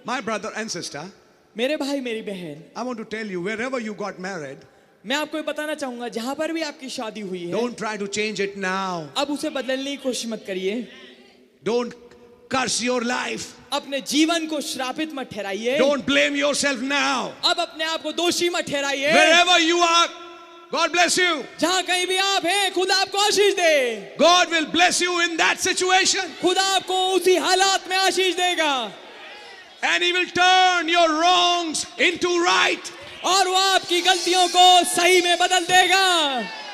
My brother and sister, मेरे भाई मेरी बहन, I want to tell you, wherever you got married, मैं आपको ये बताना चाहूंगा जहां पर भी आपकी शादी हुई है, don't try to change it now. अब उसे बदलने की कोशिश मत करिए। Don't curse your life. अपने जीवन को श्रापित मत ठहराइए। Don't blame yourself now. अब अपने आप को दोषी मत ठहराइए। Wherever you are, God bless you. जहां कहीं भी आप हैं, खुदा आपको आशीष दे। God will bless you in that situation. खुदा आपको उसी हालात में आशीष देगा। And He will turn your wrongs into right. और वो आपकी गलतियों को सही में बदल देगा।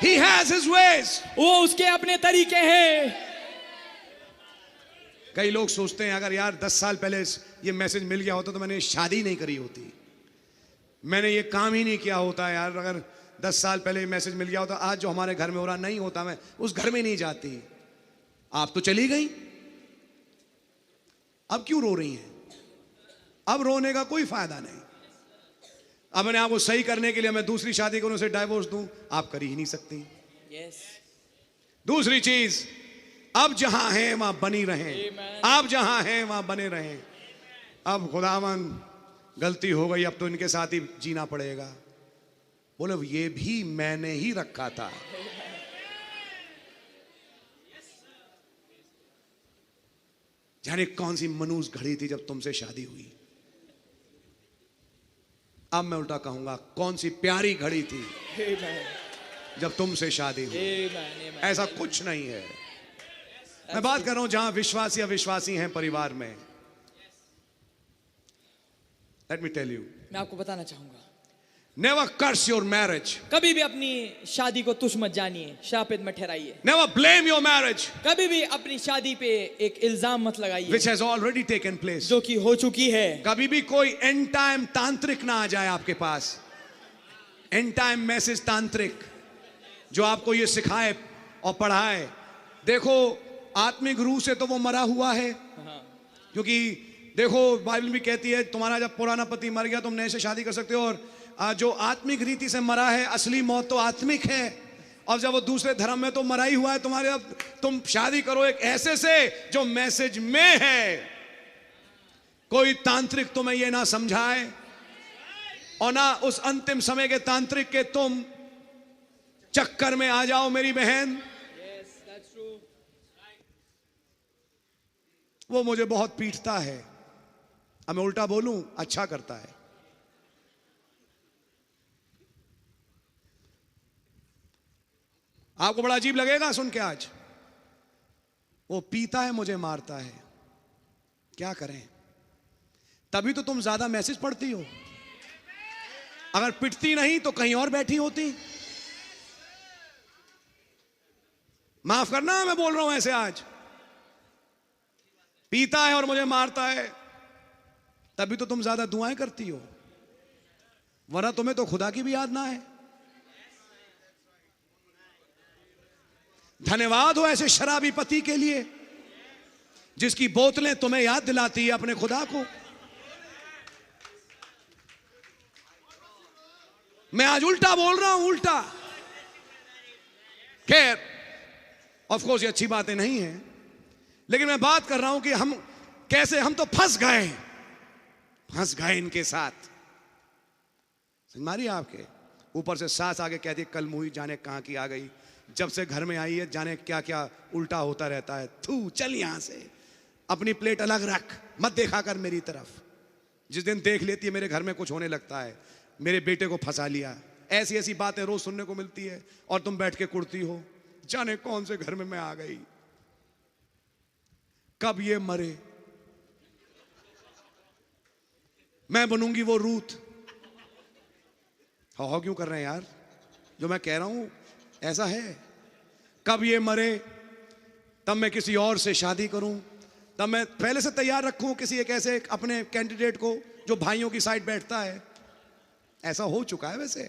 He has His ways. वो उसके अपने तरीके हैं। कई लोग सोचते हैं अगर यार 10 साल पहले ये मैसेज मिल गया होता तो मैंने शादी नहीं करी होती, मैंने ये काम ही नहीं किया होता। यार अगर 10 साल पहले ये मैसेज मिल गया होता, आज जो हमारे घर में हो रहा नहीं होता, मैं उस घर में नहीं जाती। आप तो चली गई, अब क्यों रो रही हैं? अब रोने का कोई फायदा नहीं। अब मैंने आपको सही करने के लिए मैं दूसरी शादी करूं, उसे डाइवोर्स दूं, आप कर ही नहीं सकती। दूसरी चीज, अब जहां हैं वहां बनी रहें। आप जहां हैं वहां बने रहें। अब खुदावन गलती हो गई, अब तो इनके साथ ही जीना पड़ेगा। बोले ये भी मैंने ही रखा था। जाने कौन सी मनूस घड़ी थी जब तुमसे शादी हुई। अब मैं उल्टा कहूंगा, कौन सी प्यारी घड़ी थी जब तुमसे शादी हुई। ऐसा कुछ नहीं है। मैं बात कर रहा हूं जहां विश्वासी अविश्वासी हैं परिवार में। लेट मी टेल यू, मैं आपको बताना चाहूंगा, नेवर कर्स योर मैरिज। कभी भी अपनी शादी को तुच्छ मत जानिए, शापित मत ठहराइए। नेवर ब्लेम योर मैरिज, कभी भी अपनी शादी पे एक इल्जाम मत लगाइए which has already taken place, जो कि हो चुकी है। कभी भी कोई एंड टाइम तांत्रिक ना आ जाए आपके पास। एंड टाइम मैसेज तांत्रिक जो आपको ये सिखाए और पढ़ाए। देखो आत्मिक रूह से तो वो मरा हुआ है, क्योंकि देखो बाइबल भी कहती है तुम्हारा जब पुराना पति मर गया तुम नए से शादी कर सकते हो। और जो आत्मिक रीति से मरा है, असली मौत तो आत्मिक है, और जब वो दूसरे धर्म में तो मरा ही हुआ है तुम्हारे। अब तुम शादी करो एक ऐसे से जो मैसेज में है। कोई तांत्रिक तुम्हें ये ना समझाए और ना उस अंतिम समय के तांत्रिक के तुम चक्कर में आ जाओ मेरी बहन। वो मुझे बहुत पीटता है, अब मैं उल्टा बोलूं अच्छा करता है। आपको बड़ा अजीब लगेगा सुन के आज, वो पीता है मुझे मारता है, क्या करें? तभी तो तुम ज्यादा मैसेज पढ़ती हो। अगर पिटती नहीं तो कहीं और बैठी होती। माफ करना मैं बोल रहा हूं ऐसे आज। पीता है और मुझे मारता है, तभी तो तुम ज्यादा दुआएं करती हो, वरना तुम्हें तो खुदा की भी याद ना है। धन्यवाद हो ऐसे शराबी पति के लिए जिसकी बोतलें तुम्हें याद दिलाती है अपने खुदा को। मैं आज उल्टा बोल रहा हूं, उल्टा। खैर ऑफ कोर्स ये अच्छी बातें नहीं है, लेकिन मैं बात कर रहा हूं कि हम कैसे, हम तो फंस गए इनके साथ। समझ मारी आपके? ऊपर से सास आगे कहती है कल मुही जाने कहां की आ गई, जब से घर में आई है जाने क्या क्या उल्टा होता रहता है। थू चल यहां से, अपनी प्लेट अलग रख, मत देखा कर मेरी तरफ। जिस दिन देख लेती है मेरे घर में कुछ होने लगता है, मेरे बेटे को फंसा लिया। ऐसी ऐसी बातें रोज सुनने को मिलती है और तुम बैठ के कुड़ती हो, जाने कौन से घर में मैं आ गई, कब ये मरे, मैं बनूंगी वो रूथ। हो क्यों कर रहे हैं यार? जो मैं कह रहा हूं ऐसा है। कब ये मरे तब मैं किसी और से शादी करूं, तब मैं पहले से तैयार रखूं किसी एक ऐसे अपने कैंडिडेट को जो भाइयों की साइड बैठता है। ऐसा हो चुका है वैसे।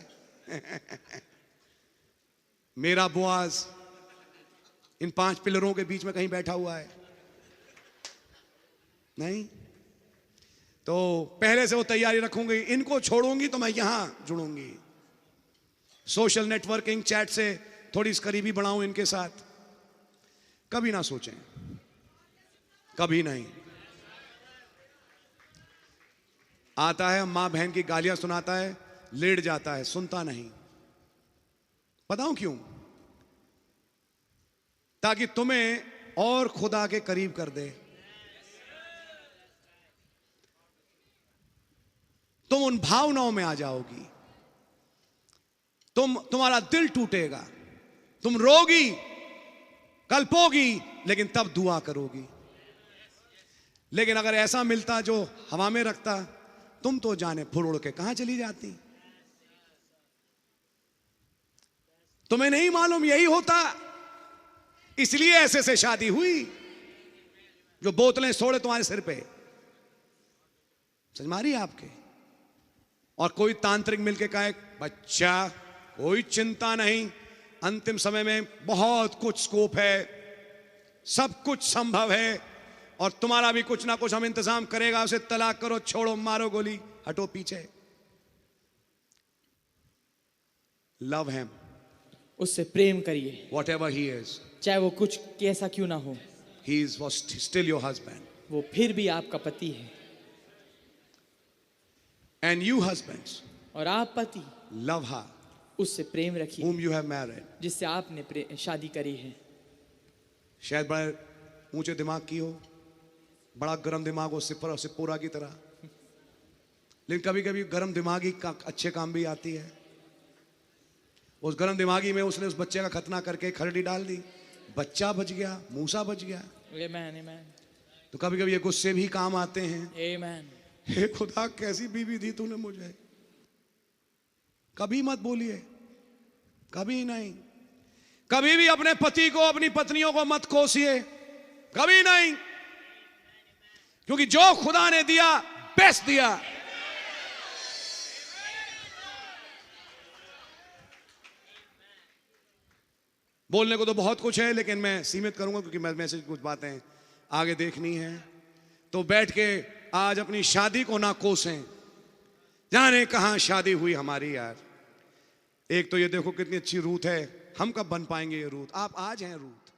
मेरा बुआज इन 5 पिलरों के बीच में कहीं बैठा हुआ है नहीं, तो पहले से वो तैयारी रखूंगी। इनको छोड़ूंगी तो मैं यहां जुड़ूंगी। सोशल नेटवर्किंग चैट से थोड़ी करीबी बढ़ाऊं इनके साथ। कभी ना सोचें, कभी नहीं। आता है, मां बहन की गालियां सुनाता है, लेट जाता है, सुनता नहीं। बताऊं क्यों? ताकि तुम्हें और खुदा के करीब कर दे। तुम उन भावनाओं में आ जाओगी, तुम्हारा दिल टूटेगा, तुम रोगी, कल्पोगी, लेकिन तब दुआ करोगी। लेकिन अगर ऐसा मिलता जो हवा में रखता, तुम तो जाने फुल उड़ के कहां चली जाती। तुम्हें नहीं मालूम यही होता, इसलिए ऐसे से शादी हुई जो बोतलें छोड़े तुम्हारे सिर पे। समझ मारी आपके? और कोई तांत्रिक मिलके कहे बच्चा कोई चिंता नहीं, अंतिम समय में बहुत कुछ स्कोप है, सब कुछ संभव है, और तुम्हारा भी कुछ ना कुछ हम इंतजाम करेगा, उसे तलाक करो, छोड़ो, मारो गोली, हटो पीछे। लव हिम, उससे प्रेम करिए, whatever he is, चाहे वो कुछ कैसा क्यों ना हो। he is was still your husband. वो फिर भी आपका पति है। And you husbands, और आप पति love her उससे प्रेम रखिए whom you have married. जिससे आपने शादी करी है। शायद बड़े ऊंचे दिमाग की हो, बड़ा गर्म दिमाग हो, सिप्पूरा की तरह, लेकिन कभी कभी गर्म दिमागी का अच्छे काम भी आती है। उस गर्म दिमागी में उसने उस बच्चे का खतना करके खरड़ी डाल दी, बच्चा बच गया, मूसा बच गया। आमेन, आमेन। तो कभी कभी ये गुस्से भी काम आते हैं। आमेन। हे खुदा, कैसी बीवी दी तूने मुझे। कभी मत बोलिए, कभी नहीं। कभी भी अपने पति को, अपनी पत्नियों को मत कोसिए, कभी नहीं, क्योंकि जो खुदा ने दिया बेस्ट दिया। बोलने को तो बहुत कुछ है, लेकिन मैं सीमित करूंगा क्योंकि मैसेज कुछ बातें आगे देखनी है। तो बैठ के आज अपनी शादी को ना कोसें, जाने कहां शादी हुई हमारी यार। एक तो ये देखो कितनी अच्छी रूथ है, हम कब बन पाएंगे ये रूथ? आप आज हैं रूथ।